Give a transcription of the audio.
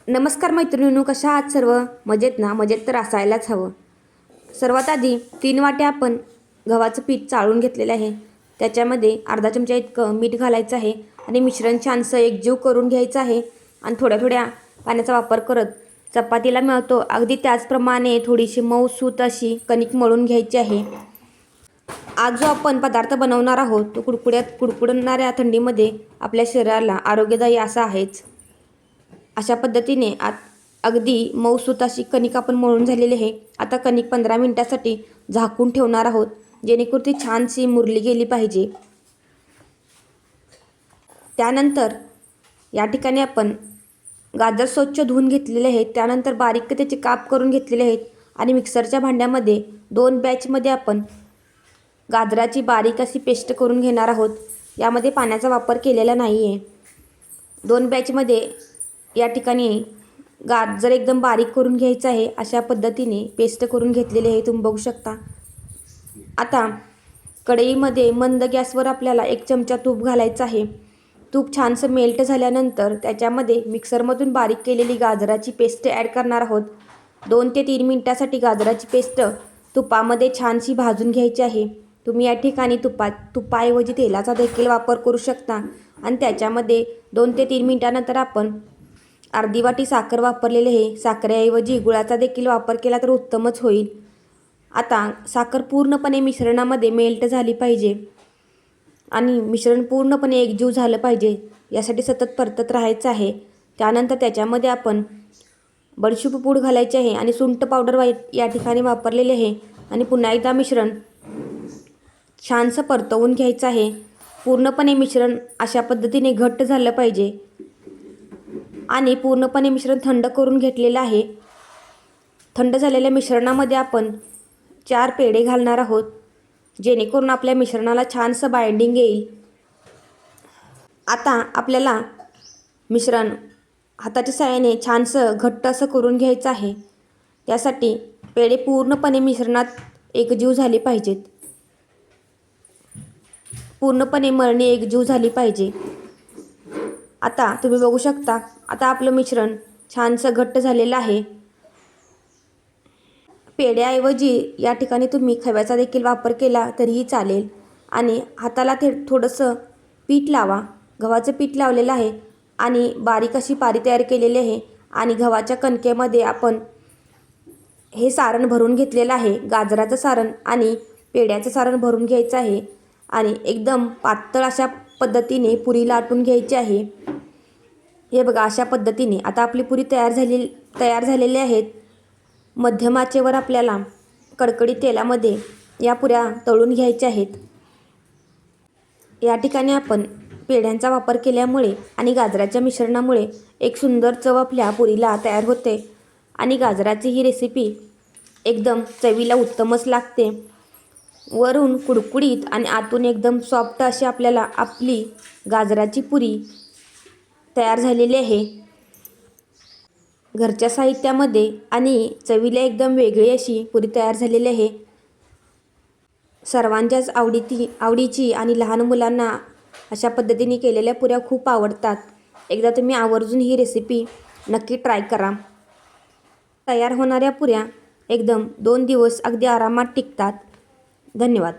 नमस्कार मैत्रिणींनो, कशा आहात सर्व? मजेत ना? मजेत तर असायलाच हवं. सर्वात आधी 3 वाट्या आपण गव्हाचं पीठ चाळून घेतलेलं आहे. त्याच्यामध्ये अर्धा चमचा इतकं मीठ घालायचं आहे आणि मिश्रण छानसं एकजीव करून घ्यायचं आहे. आणि थोड्या थोड्या पाण्याचा वापर करत चपातीला मळतो अगदी त्याचप्रमाणे थोडीशी मऊसूत अशी कणिक मळून घ्यायची आहे. आज जो आपण पदार्थ बनवणार आहोत तो कुडकुडणाऱ्या थंडीमध्ये आपल्या शरीराला आरोग्यदायी असा आहेच. अशा पद्धतीने अगदी मऊसूत अशी कणिक आपण मळून झालेली आहे. आता कणिक 15 मिनिटासाठी झाकून ठेवणार आहोत, जेणेकरून ती छानशी मुरली गेली पाहिजे. त्यानंतर या ठिकाणी आपण गाजर स्वच्छ धुवून घेतलेले आहेत. त्यानंतर बारीक त्याचे काप करून घेतलेले आहेत आणि मिक्सरच्या भांड्यामध्ये 2 बॅचमध्ये आपण गाजराची बारीक अशी पेस्ट करून घेणार आहोत. यामध्ये पाण्याचा वापर केलेला नाही आहे. 2 बॅचमध्ये या ठिकाणी गाजर एकदम बारीक करून घ्यायचं आहे. अशा पद्धतीने पेस्ट करून घेतलेली आहे, तुम्ही बघू शकता. आता कढईमध्ये मंद गॅसवर आपल्याला 1 चमचा तूप घालायचं आहे. तूप छानसं मेल्ट झाल्यानंतर त्याच्यामध्ये मिक्सरमधून बारीक केलेली गाजराची पेस्ट ॲड करणार आहोत. 2 ते 3 मिनिटासाठी गाजराची पेस्ट तुपामध्ये छानशी भाजून घ्यायची आहे. तुम्ही या ठिकाणी तुपाऐवजी तेलाचा देखील वापर करू शकता. आणि त्याच्यामध्ये 2 ते 3 मिनिटानंतर आपण अर्धी वाटी साखर वापरलेली आहे. साखरेऐवजी गुळाचा देखील वापर केला तर उत्तमच होईल. आता साखर पूर्णपणे मिश्रणामध्ये मेल्ट झाली पाहिजे आणि मिश्रण पूर्णपणे एकजीव झालं पाहिजे, यासाठी सतत परतत राहायचं आहे. त्यानंतर त्याच्यामध्ये आपण बडीशेप पूड घालायची आहे आणि सुंठ पावडर या ठिकाणी वापरलेले आहे. आणि पुन्हा एकदा मिश्रण छानसं परतवून घ्यायचं आहे. पूर्णपणे मिश्रण अशा पद्धतीने घट्ट झालं पाहिजे आणि पूर्णपणे मिश्रण थंड करून घेतलेलं आहे. थंड झालेल्या मिश्रणामध्ये आपण 4 पेढे घालणार आहोत, जेणेकरून आपल्या मिश्रणाला छानसं बाइंडिंग येईल. आता आपल्याला मिश्रण हाताच्या साहाय्याने छानसं घट्ट असं करून घ्यायचं आहे. त्यासाठी पेढे पूर्णपणे मिश्रणात एकजीव झाले पाहिजेत. पूर्णपणे मळणी एकजीव झाली पाहिजे. आता तुम्ही बघू शकता, आता आपलं मिश्रण छानसं घट्ट झालेलं आहे. पेढ्याऐवजी या ठिकाणी तुम्ही खव्याचा देखील वापर केला तरीही चालेल. आणि हाताला थोडंसं पीठ लावा. गव्हाचं पीठ लावलेलं आहे आणि बारीक अशी पारी तयार केलेली आहे. आणि गव्हाच्या कणकेमध्ये आपण हे सारण भरून घेतलेलं आहे. गाजराचं सारण आणि पेढ्याचं सारण भरून घ्यायचं आहे आणि एकदम पातळ अशा पद्धतीने पुरी लाटून घ्यायची आहे. हे बघा, अशा पद्धतीने आता आपली पुरी तयार झालेली आहेत. मध्यम आचेवर आपल्याला कडकडीत तेलामध्ये या पुऱ्या तळून घ्यायच्या आहेत. या ठिकाणी आपण पेढ्यांचा वापर केल्यामुळे आणि गाजराच्या मिश्रणामुळे एक सुंदर चव आपल्या पुरीला तयार होते. आणि गाजराची ही रेसिपी एकदम चवीला उत्तमच लागते. वरून कुडकुडीत आणि आतून एकदम सॉफ्ट अशी आपल्याला आपली गाजराची पुरी तयार झालेली आहे. घरच्या साहित्यामध्ये आणि चवीला एकदम वेगळी अशी पुरी तयार झालेली आहे. सर्वांच्याच आवडीची आणि लहान मुलांना अशा पद्धतीने केलेल्या पुऱ्या खूप आवडतात. एकदा तुम्ही आवर्जून ही रेसिपी नक्की ट्राय करा. तयार होणाऱ्या पुऱ्या एकदम 2 दिवस अगदी आरामात टिकतात. धन्यवाद.